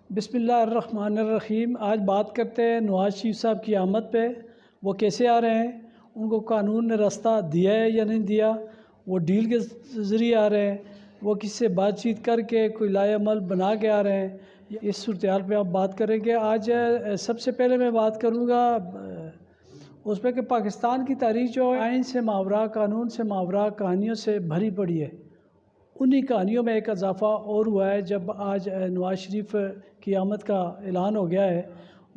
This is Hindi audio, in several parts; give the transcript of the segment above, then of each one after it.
बिस्मिल्लाहिर्रहमानिर्रहीम। आज बात करते हैं नवाज़ शरीफ साहब की आमद पे। वो कैसे आ रहे हैं, उनको कानून ने रास्ता दिया है या नहीं दिया, वो डील के ज़रिए आ रहे हैं, वो किससे बातचीत करके कोई लाएअमल बना के आ रहे हैं। इस सूरत पे आप बात करेंगे। आज सबसे पहले मैं बात करूँगा उस पर कि पाकिस्तान की तारीख़ जो आइन से मावरा, कानून से मावरा, कहानियों से भरी पड़ी है। उन्हीं कहानियों में एक इजाफ़ा और हुआ है जब आज नवाज़ शरीफ की आमद का ऐलान हो गया है।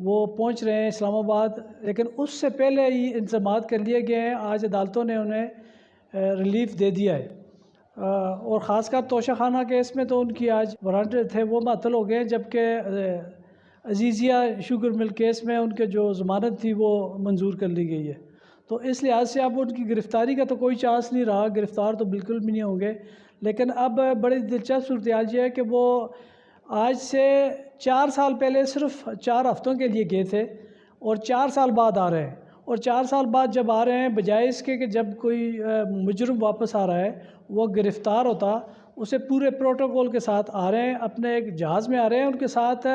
वो पहुंच रहे हैं इस्लामाबाद, लेकिन उससे पहले ही इंतज़ामात कर लिए गए हैं। आज अदालतों ने उन्हें रिलीफ़ दे दिया है और ख़ासकर तोशाखाना केस में तो उनकी आज वारंट थे वो मअतल हो गए, जबकि अजीज़िया शुगर मिल केस में उनके जो ज़मानत थी वो मंजूर कर ली गई है। तो इस लिहाज से अब उनकी गिरफ़्तारी का तो कोई चांस नहीं रहा, गिरफ़्तार तो बिल्कुल भी नहीं होंगे। लेकिन अब बड़ी दिलचस्प सूरत ये है कि वो आज से 4 साल पहले सिर्फ 4 हफ़्तों के लिए गए थे और 4 साल बाद आ रहे हैं। और 4 साल बाद जब आ रहे हैं, बजाय इसके कि जब कोई मुजरिम वापस आ रहा है वो गिरफ़्तार होता, उसे पूरे प्रोटोकॉल के साथ आ रहे हैं, अपने एक जहाज़ में आ रहे हैं। उनके साथ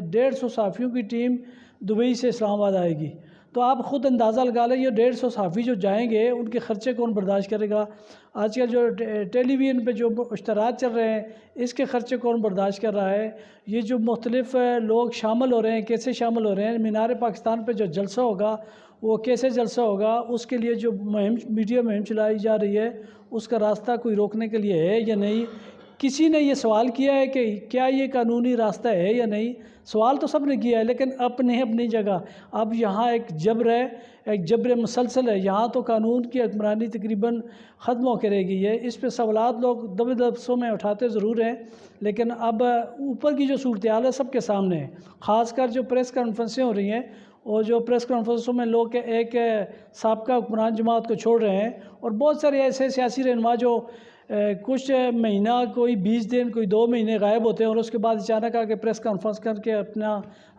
150 सहाफ़ियों की टीम दुबई से इस्लामाबाद आएगी। तो आप ख़ुद अंदाज़ा लगा लें, ये 150 सहाफ़ी जो जाएंगे उनके ख़र्चे कौन बर्दाश्त करेगा। आजकल जो टेलीविज़न पे जो इश्तहारात चल रहे हैं, इसके ख़र्चे कौन बर्दाश्त कर रहा है। ये जो मुख्तलिफ़ लोग शामिल हो रहे हैं, कैसे शामिल हो रहे हैं। मीनार पाकिस्तान पे जो जलसा होगा वो कैसे जलसा होगा, उसके लिए जो मीडिया मुहिम चलाई जा रही है, उसका रास्ता कोई रोकने के लिए है या नहीं। किसी ने ये सवाल किया है कि क्या ये कानूनी रास्ता है या नहीं। सवाल तो सब ने किया है, लेकिन अपनी अपनी जगह। अब यहाँ एक जबर है, एक जबर मुसलसल है। यहाँ तो कानून की हुक्मरानी तकरीबन ख़त्म होकर रह गई है। इस पर सवालात लोग दबे दबसों में उठाते ज़रूर हैं, लेकिन अब ऊपर की जो सूरत हाल है सबके सामने है। ख़ासकर जो प्रेस कॉन्फ्रेंसें हो रही हैं और जो प्रेस कॉन्फ्रेंसों में लोग एक साबका हुक्मरान जमात को छोड़ रहे हैं, और बहुत सारे ऐसे सियासी रहनुमा जो कुछ महीना, कोई 20 दिन, कोई 2 महीने गायब होते हैं और उसके बाद अचानक आके प्रेस कॉन्फ्रेंस करके अपना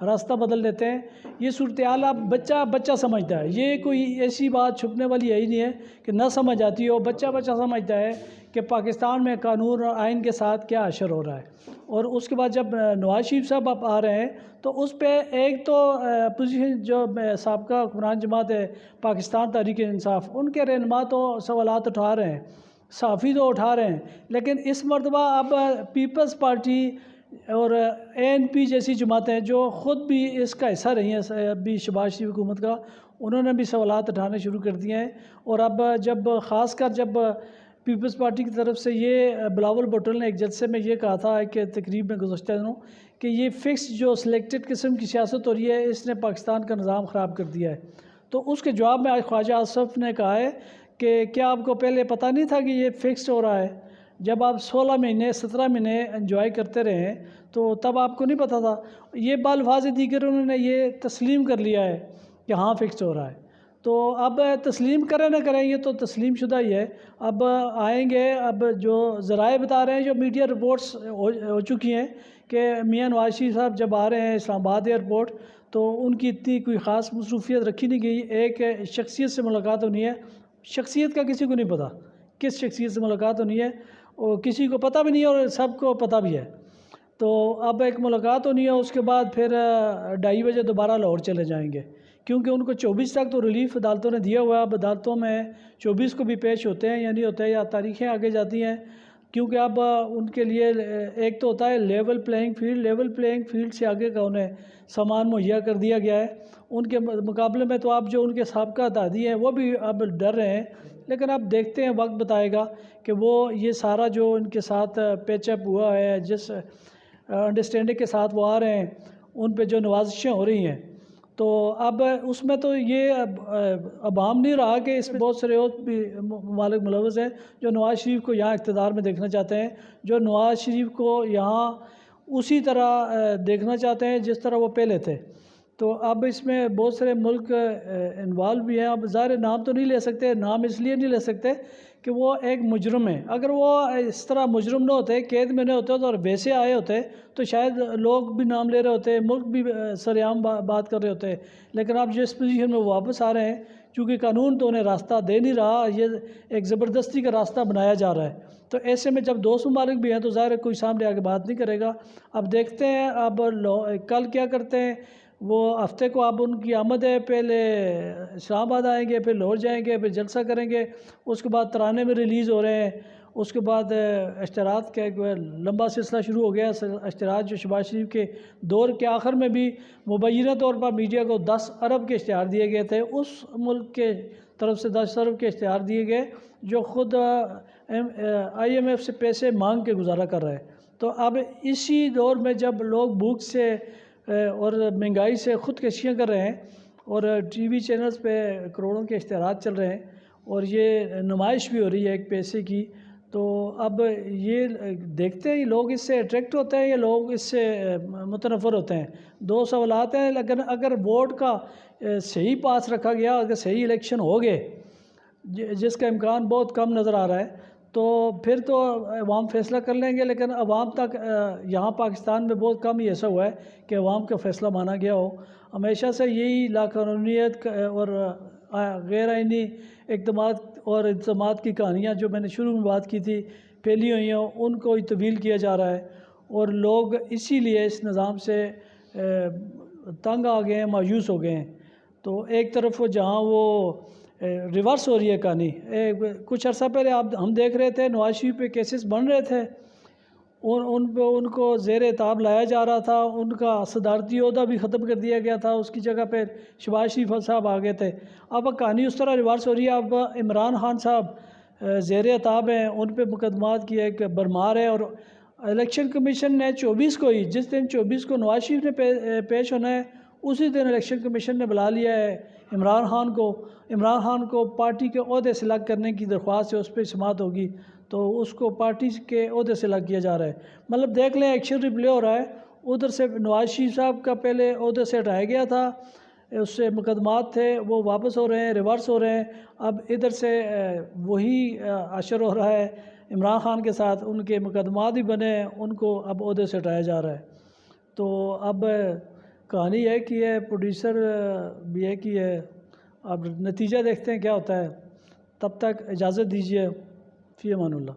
रास्ता बदल लेते हैं। ये सूरत हाल अब बच्चा बच्चा समझता है। ये कोई ऐसी बात छुपने वाली है ही नहीं है कि ना समझ आती हो। बच्चा बच्चा समझता है कि पाकिस्तान में कानून और आइन के साथ क्या असर हो रहा है। और उसके बाद जब नवाज़ शरीफ साहब आप आ रहे हैं तो उस पर एक तो अपोजिशन जो साबका हुक्मरान जमात है पाकिस्तान तहरीक इंसाफ, उनके रहनुमा तो सवालात उठा रहे हैं, सहाफ़ी तो उठा रहे हैं, लेकिन इस मरतबा अब पीपल्स पार्टी और ANP जैसी जमातें जो ख़ुद भी इसका हिस्सा रही हैं अभी शहबाज शरीफ हुकूमत का, उन्होंने भी सवालात उठाने शुरू कर दिए हैं। और अब जब ख़ासकर जब पीपल्स पार्टी की तरफ से ये बिलावल भुट्टो ने एक जलसे में ये कहा था कि तकरीब में गुज़श्ता दिनों कि ये फ़िक्स जो सिलेक्टेड किस्म की सियासत हो रही है, इसने पाकिस्तान का निज़ाम ख़राब कर दिया है। तो उसके जवाब में आज ख्वाजा आसफ़ ने कहा है कि क्या आपको पहले पता नहीं था कि ये फ़िक्स हो रहा है। जब आप 16 महीने 17 महीने एंजॉय करते रहे तो तब आपको नहीं पता था। ये बाल्फाज़ दीगर उन्होंने ये तस्लीम कर लिया है कि हाँ फ़िक्स हो रहा है। तो अब तस्लीम करें ना करें, ये तो तस्लीम शुदा ही है। अब आएंगे, अब जो ज़राए बता रहे हैं, जो मीडिया रिपोर्ट्स हो चुकी हैं कि मियाँ नवाज़ शरीफ साहब जब आ रहे हैं इस्लामाबाद एयरपोर्ट तो उनकी इतनी कोई ख़ास मसरूफियत रखी नहीं गई। एक शख्सियत से मुलाकात होनी है। शख्सियत का किसी को नहीं पता किस शख्सियत से मुलाकात होनी है, और किसी को पता भी नहीं है और सबको पता भी है। तो अब एक मुलाकात होनी है, उसके बाद फिर 2:30 बजे दोबारा लाहौर चले जाएंगे, क्योंकि उनको 24 तक तो रिलीफ़ अदालतों ने दिया हुआ है। अब अदालतों में 24 को भी पेश होते हैं या नहीं होते हैं, या तारीखें आगे जाती हैं, क्योंकि अब उनके लिए एक तो होता है level playing field. Level playing field से आगे का उन्हें सामान मुहैया कर दिया गया है। उनके मुकाबले में तो आप जो उनके साबका दादी हैं वो भी अब डर रहे हैं, लेकिन अब देखते हैं, वक्त बताएगा कि वो ये सारा जो उनके साथ पैचअप हुआ है, जिस अंडरस्टैंडिंग के साथ वो आ रहे हैं, उन पे जो नवाजिशें हो रही हैं, तो अब उसमें तो ये अब आम नहीं रहा कि इसमें बहुत सारे और भी ममालिक मुलव्वस हैं जो नवाज़ शरीफ को यहाँ इक़्तिदार में देखना चाहते हैं, जो नवाज़ शरीफ को यहाँ उसी तरह देखना चाहते हैं जिस तरह वो पहले थे। तो अब इसमें बहुत सारे मुल्क इन्वॉल्व भी हैं। अब ज़ाहिर नाम तो नहीं ले सकते, नाम इसलिए नहीं ले सकते कि वो एक मुजरम है। अगर वो इस तरह मुजरम ना होते, कैद में नहीं होते, तो और वैसे आए होते तो शायद लोग भी नाम ले रहे होते, मुल्क भी सरेआम बात कर रहे होते। लेकिन अब जिस पोजीशन में वो वापस आ रहे हैं चूँकि कानून तो उन्हें रास्ता दे नहीं रहा, ये एक ज़बरदस्ती का रास्ता बनाया जा रहा है। तो ऐसे में जब दोस्त ममालिक भी हैं तो ज़ाहिर है कोई सामने आके बात नहीं करेगा। अब देखते हैं अब कल क्या करते हैं। वो हफ्ते को अब उनकी आमद है, पहले इस्लामाबाद आएंगे, फिर लाहौर जाएंगे, फिर जलसा करेंगे, उसके बाद तराने में रिलीज़ हो रहे हैं, उसके बाद इश्तरात का एक लंबा सिलसिला शुरू हो गया। इश्तरात जो शहबाज शरीफ के दौर के आखिर में भी मुबैना तौर पर मीडिया को 10 अरब के इश्तहार दिए गए थे, उस मुल्क के तरफ से 10 अरब के इश्तहार दिए गए जो ख़ुद IMF से पैसे मांग के गुजारा कर रहा है। तो अब इसी दौर में जब लोग भूख से और महंगाई से ख़ुदकशियाँ कर रहे हैं और TV चैनल्स पे करोड़ों के इश्तहारात चल रहे हैं और ये नुमाइश भी हो रही है एक पैसे की, तो अब ये देखते हैं लोग इससे अट्रैक्ट होते हैं या लोग इससे मुतनफ़र होते हैं। दो सवालात हैं, लेकिन अगर वोट का सही पास रखा गया, अगर सही इलेक्शन हो गए जिसका इम्कान बहुत कम नज़र आ रहा है, तो फिर तो अवाम फ़ैसला कर लेंगे। लेकिन अवाम तक यहाँ पाकिस्तान में बहुत कम ही ऐसा हुआ है कि अवाम का फ़ैसला माना गया हो। हमेशा से यही लाक़ानूनीयत और गैर आइनी इक़दामात और इंतज़ामात की कहानियाँ जो मैंने शुरू में बात की थी फैली हुई हैं, उनको ही तब्दील किया जा रहा है और लोग इसीलिए इस निज़ाम से तंग आ गए हैं, मायूस हो गए हैं। तो एक तरफ जहाँ वो रिवर्स हो रही है कहानी, कुछ अर्सा पहले हम देख रहे थे नवाज शरीफ पे केसेस बन रहे थे, उनको ज़ेर ताब लाया जा रहा था, उनका सदारती ओहदा भी ख़त्म कर दिया गया था, उसकी जगह पे शहबाज शरीफ साहब आ गए थे। अब कहानी उस तरह रिवर्स हो रही है। अब इमरान खान साहब ज़ेर ताब हैं, उन पर मुकदमात की एक भरमार है और इलेक्शन कमीशन ने 24 को ही, जिस दिन 24 को नवाज शरीफ ने पेश होना है, उसी दिन इलेक्शन कमीशन ने बुला लिया है इमरान खान को पार्टी के ओहदे से अलग करने की दरख्वास्त है, उस पर समाअत होगी तो उसको पार्टी के ओहदे से अलग किया जा रहा है। मतलब देख लें एक्शन रिप्ले हो रहा है। उधर से नवाज शरीफ साहब का पहले ओहदे से हटाया गया था, उससे मुकदमात थे वो वापस हो रहे हैं, रिवर्स हो रहे हैं। अब इधर से वही असर हो रहा है इमरान खान के साथ, उनके मुकदमात भी बने हैं, उनको अब ओहदे से हटाया जा रहा है। तो अब कहानी है कि है, प्रोड्यूसर भी है कि है, अब नतीजा देखते हैं क्या होता है। तब तक इजाज़त दीजिए, फ़ी अमानुल्लाह।